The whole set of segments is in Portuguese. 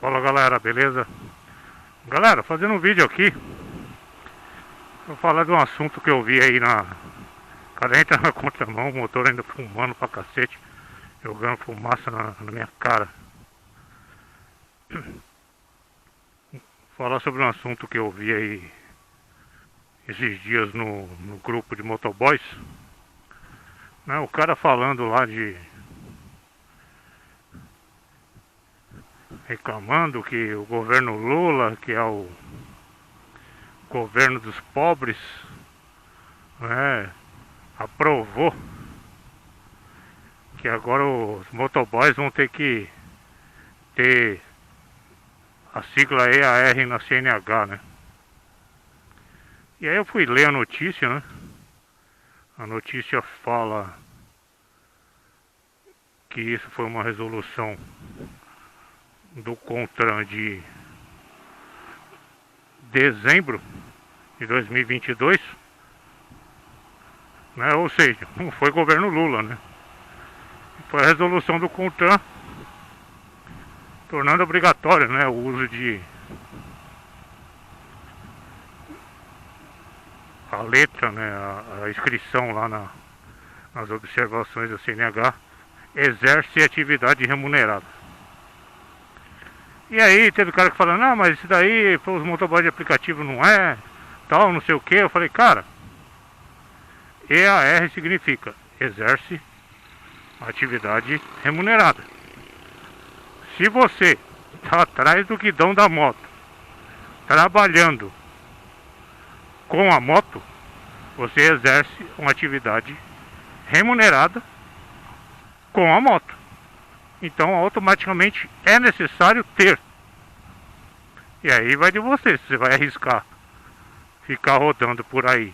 Fala galera, beleza? Galera, fazendo um vídeo aqui, vou falar de um assunto que eu vi aí na... O cara entra na contramão, o motor ainda fumando pra cacete, jogando fumaça na minha cara. Falar sobre um assunto que eu vi aí esses dias no grupo de motoboys, né? O cara falando lá de... reclamando que o governo Lula, que é o governo dos pobres, né, aprovou que agora os motoboys vão ter que ter a sigla EAR na CNH, né? E aí eu fui ler a notícia, né? A notícia fala que isso foi uma resolução do CONTRAN de dezembro de 2022, né? Ou seja, não foi governo Lula, né? Foi a resolução do CONTRAN tornando obrigatório, né, o uso de a letra, né, a inscrição lá nas observações da CNH, exerce atividade remunerada. E aí teve cara que falou, não, mas isso daí para os motoboys de aplicativo não é, tal, não sei o que. Eu falei, cara, EAR significa exerce atividade remunerada. Se você está atrás do guidão da moto, trabalhando com a moto, você exerce uma atividade remunerada com a moto. Então automaticamente é necessário ter. E aí vai de você, se você vai arriscar ficar rodando por aí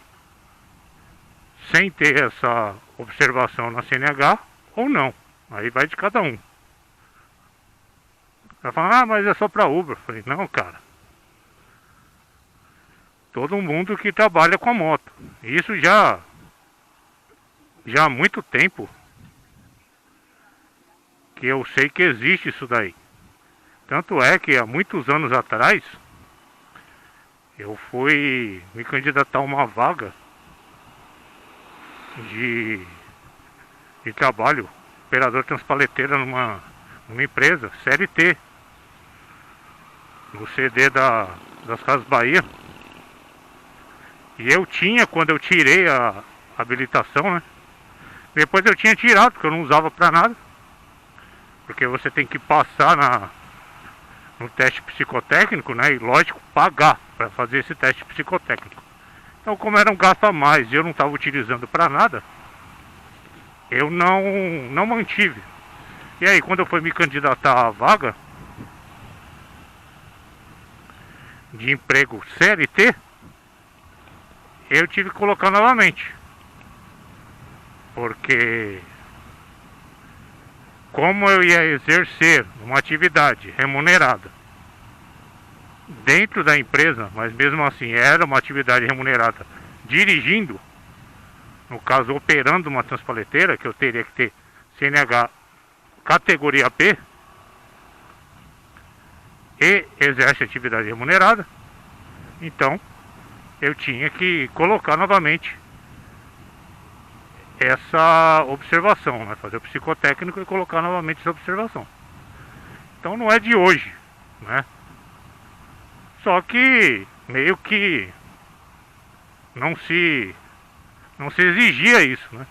sem ter essa observação na CNH ou não. Aí vai de cada um. Vai falar, ah, mas é só para Uber. Eu falei, não, cara. Todo mundo que trabalha com a moto. Isso já há muito tempo que eu sei que existe isso daí. Tanto é que há muitos anos atrás eu fui me candidatar a uma vaga de trabalho, operador transpaleteira numa empresa, CLT, no CD das Casas Bahia. E eu tinha, quando eu tirei a habilitação, né? Depois eu tinha tirado, porque eu não usava pra nada. Porque você tem que passar no teste psicotécnico, né? E lógico, pagar para fazer esse teste psicotécnico. Então, como era um gasto a mais e eu não estava utilizando para nada, eu não mantive. E aí, quando eu fui me candidatar à vaga de emprego CLT, eu tive que colocar novamente. Porque como eu ia exercer uma atividade remunerada dentro da empresa, mas mesmo assim era uma atividade remunerada dirigindo, no caso operando uma transpaleteira, que eu teria que ter CNH categoria B e exerce atividade remunerada, então eu tinha que colocar novamente essa observação, né? Fazer o psicotécnico e colocar novamente essa observação. Então não é de hoje, né? Só que meio que não se exigia isso, né?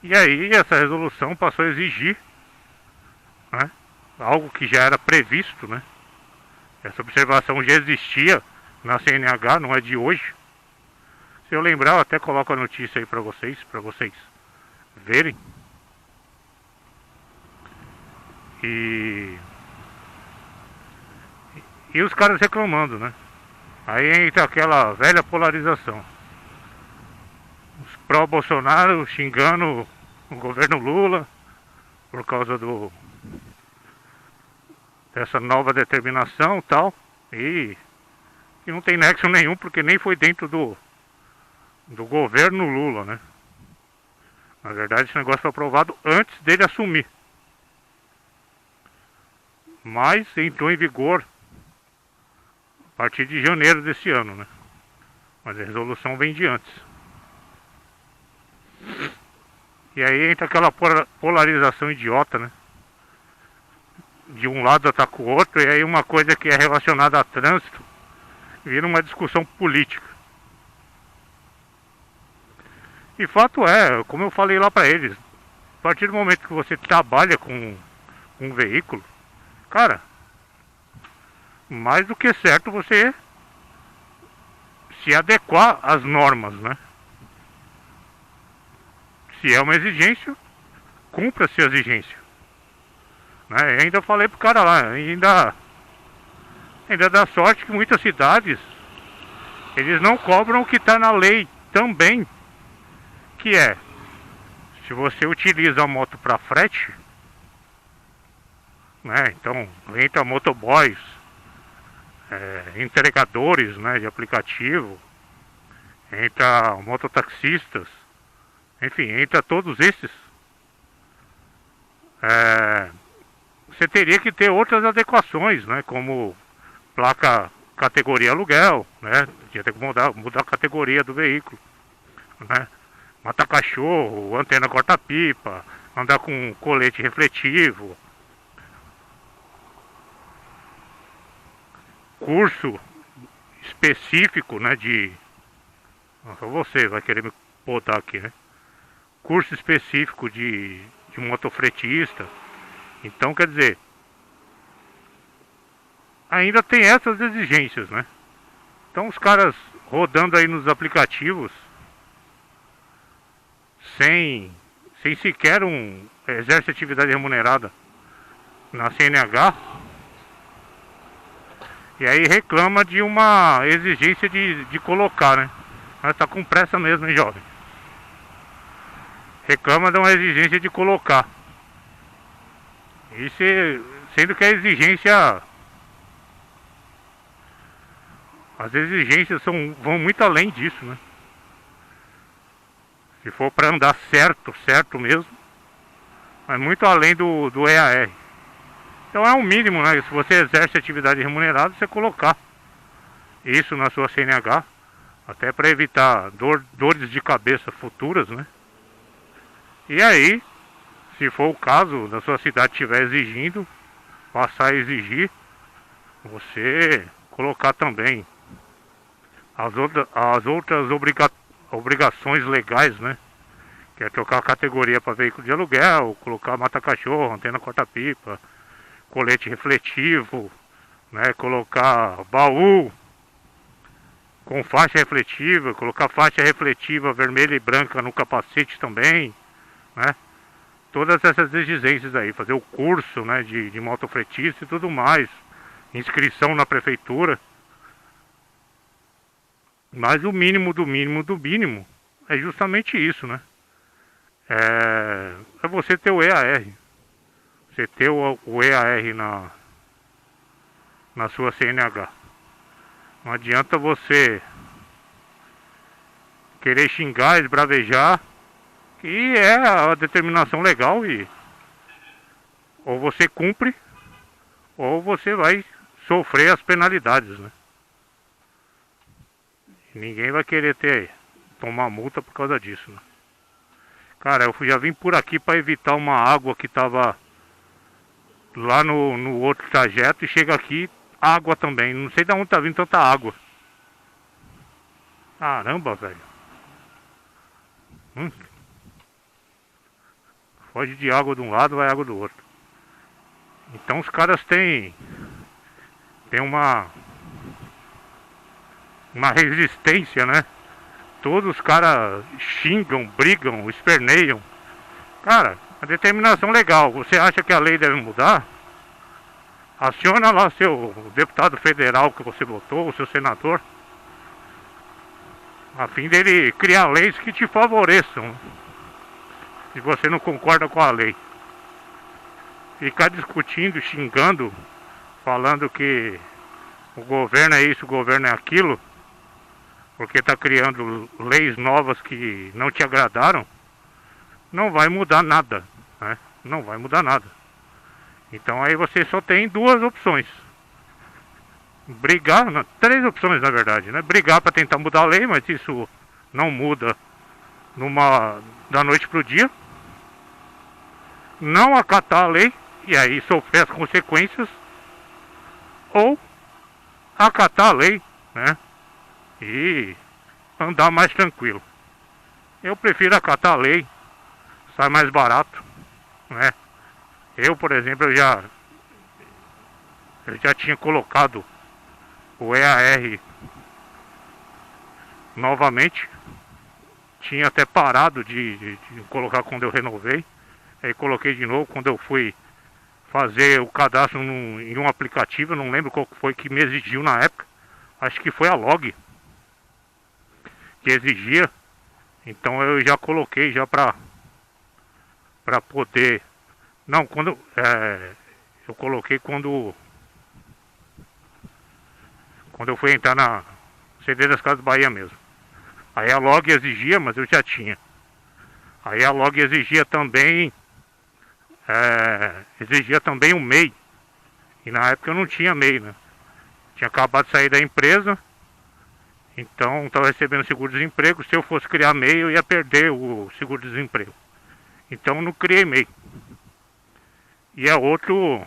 E aí essa resolução passou a exigir, né, algo que já era previsto, né? Essa observação já existia na CNH, não é de hoje. Se eu lembrar, eu até coloco a notícia aí para vocês verem. E os caras reclamando, né? Aí entra aquela velha polarização. Os pró-Bolsonaro xingando o governo Lula por causa dessa nova determinação e tal. E não tem nexo nenhum, porque nem foi dentro do governo Lula, né? Na verdade, esse negócio foi aprovado antes dele assumir. mas entrou em vigor a partir de janeiro desse ano, né? Mas a resolução vem de antes. E aí entra aquela polarização idiota, né? De um lado ataca o outro, e aí uma coisa que é relacionada a trânsito vira uma discussão política. E fato é, como eu falei lá pra eles, a partir do momento que você trabalha com um veículo, cara, mais do que certo você se adequar às normas, né? Se é uma exigência, cumpra-se a exigência, né? Eu ainda falei pro cara lá, ainda dá sorte que muitas cidades eles não cobram o que está na lei também, que é, se você utiliza a moto para frete, né? Então entra motoboys, entregadores, né, de aplicativo, entra mototaxistas, enfim, entra todos esses. Você teria que ter outras adequações, né, como placa categoria aluguel, né, tinha que mudar a categoria do veículo, né, mata cachorro, antena corta-pipa, andar com colete refletivo, curso específico, né, só você vai querer me botar aqui, né? Curso específico de motofretista. Então, quer dizer, ainda tem essas exigências, né? Então os caras rodando aí nos aplicativos sem sequer exerce atividade remunerada na CNH, e aí reclama de uma exigência de colocar, né? Mas tá com pressa mesmo, hein, jovem? Reclama de uma exigência de colocar. Isso sendo que a exigência... As exigências vão muito além disso, né? Se for para andar certo mesmo, é muito além do EAR. Então é o mínimo, né? Se você exerce atividade remunerada, você colocar isso na sua CNH, até para evitar dores de cabeça futuras, né? E aí, se for o caso da sua cidade estiver exigindo, passar a exigir, você colocar também as outras obrigações legais, né? Que é trocar a categoria para veículo de aluguel, colocar mata-cachorro, antena corta-pipa, colete refletivo, né? Colocar baú com faixa refletiva, colocar faixa refletiva vermelha e branca no capacete também, né? Todas essas exigências aí, fazer o curso, né, de motofretista e tudo mais, inscrição na prefeitura. Mas o mínimo do mínimo do mínimo é justamente isso, né? É você ter o EAR. Você ter o EAR na sua CNH. Não adianta você querer xingar, esbravejar, que é a determinação legal, e ou você cumpre ou você vai sofrer as penalidades, né? E ninguém vai querer tomar multa por causa disso, né? Cara, eu já vim por aqui para evitar uma água que tava lá no outro trajeto, e chega aqui água também. Não sei de onde tá vindo tanta água. Caramba, velho. Foge de água de um lado, vai água do outro. Então os caras têm uma resistência, né? Todos os caras xingam, brigam, esperneiam. Cara, a determinação legal. Você acha que a lei deve mudar? Aciona lá seu deputado federal que você votou, o seu senador, a fim dele criar leis que te favoreçam, se você não concorda com a lei. Ficar discutindo, xingando, falando que o governo é isso, o governo é aquilo, porque está criando leis novas que não te agradaram, não vai mudar nada, né? Não vai mudar nada. Então aí você só tem duas opções. Brigar, não, três opções na verdade, né? Brigar para tentar mudar a lei, mas isso não muda da noite pro dia. Não acatar a lei e aí sofrer as consequências, ou acatar a lei, né? E andar mais tranquilo. Eu prefiro acatar a lei, sai mais barato, né? Eu, por exemplo, eu já tinha colocado o EAR novamente. Tinha até parado de colocar quando eu renovei. Aí coloquei de novo quando eu fui fazer o cadastro em um aplicativo. Eu não lembro qual foi que me exigiu na época. Acho que foi a Log que exigia. Então eu já coloquei já pra poder... Não, quando... eu coloquei quando eu fui entrar na CD das Casas Bahia mesmo. Aí a Log exigia, mas eu já tinha. Aí a Log exigia também o MEI. E na época eu não tinha MEI, né? Tinha acabado de sair da empresa. Então estava recebendo seguro-desemprego. Se eu fosse criar MEI, eu ia perder o seguro-desemprego. Então eu não criei MEI. E é outra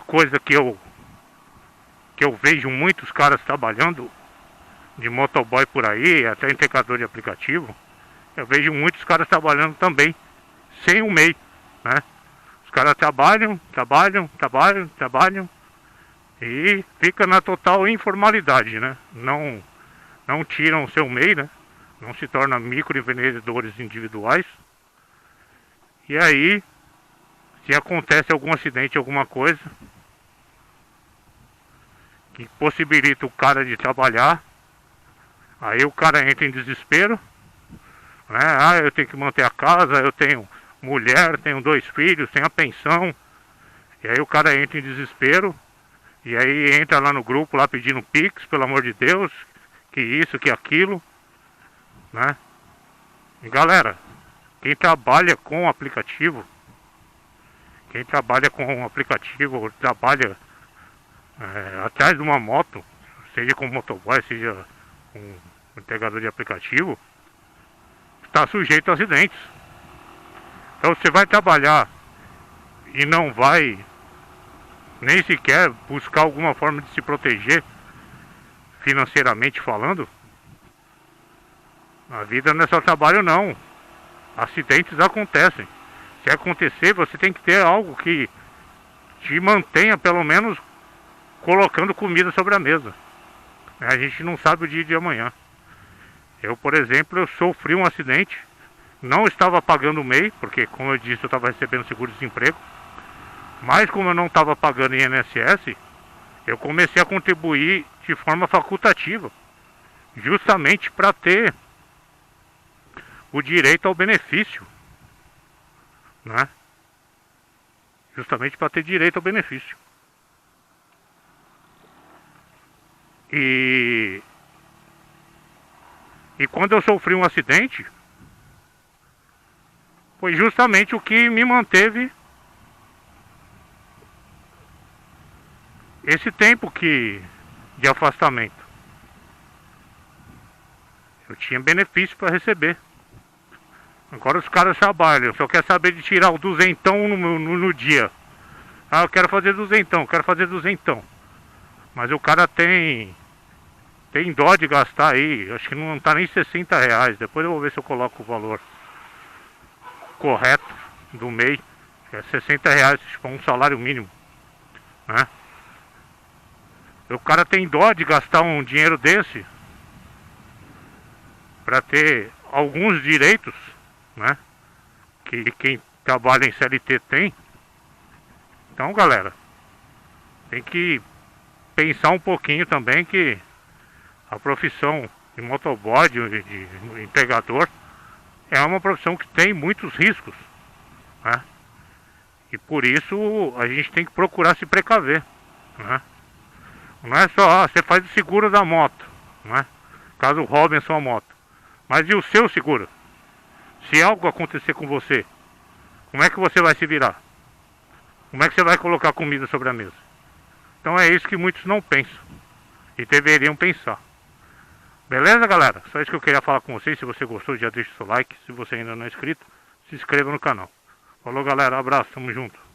coisa que eu vejo muitos caras trabalhando de motoboy por aí, até integrador de aplicativo. Eu vejo muitos caras trabalhando também sem o MEI, né? Os caras trabalham e fica na total informalidade, né? Não tiram o seu MEI, né? Não se tornam microempreendedores individuais. E aí, se acontece algum acidente, alguma coisa que possibilita o cara de trabalhar, aí o cara entra em desespero, né? Ah, eu tenho que manter a casa, eu tenho mulher, tenho 2 filhos, tenho a pensão. E aí o cara entra em desespero, e aí entra lá no grupo lá pedindo Pix, pelo amor de Deus, que isso, que aquilo, né? E galera, quem trabalha com aplicativo, ou trabalha atrás de uma moto, seja com motoboy, seja com integrador de aplicativo, está sujeito a acidentes. Então você vai trabalhar e não vai nem sequer buscar alguma forma de se proteger financeiramente falando, a vida não é só trabalho não. Acidentes acontecem. Se acontecer, você tem que ter algo que te mantenha pelo menos colocando comida sobre a mesa. A gente não sabe o dia de amanhã. Eu, por exemplo, eu sofri um acidente. Não estava pagando o MEI, porque como eu disse, eu estava recebendo seguro-desemprego. Mas como eu não estava pagando INSS, eu comecei a contribuir de forma facultativa, justamente para ter o direito ao benefício, né? Justamente para ter direito ao benefício. E quando eu sofri um acidente, foi justamente o que me manteve esse tempo de afastamento. Eu tinha benefício para receber. Agora os caras trabalham, só quer saber de tirar o duzentão no dia. Ah, eu quero fazer duzentão. Mas o cara tem dó de gastar aí, acho que não tá nem R$60. Depois eu vou ver se eu coloco o valor correto do mês. É R$60, tipo um salário mínimo, né? O cara tem dó de gastar um dinheiro desse para ter alguns direitos, né? Que quem trabalha em CLT tem. Então, galera, tem que pensar um pouquinho também que a profissão de motoboy, de entregador, é uma profissão que tem muitos riscos, né? E por isso a gente tem que procurar se precaver, né? Não é só, você faz o seguro da moto, né? Caso roubem sua moto. Mas e o seu seguro? Se algo acontecer com você, como é que você vai se virar? Como é que você vai colocar comida sobre a mesa? Então é isso que muitos não pensam e deveriam pensar. Beleza, galera? Só isso que eu queria falar com vocês. Se você gostou, já deixa o seu like. Se você ainda não é inscrito, se inscreva no canal. Falou, galera. Abraço. Tamo junto.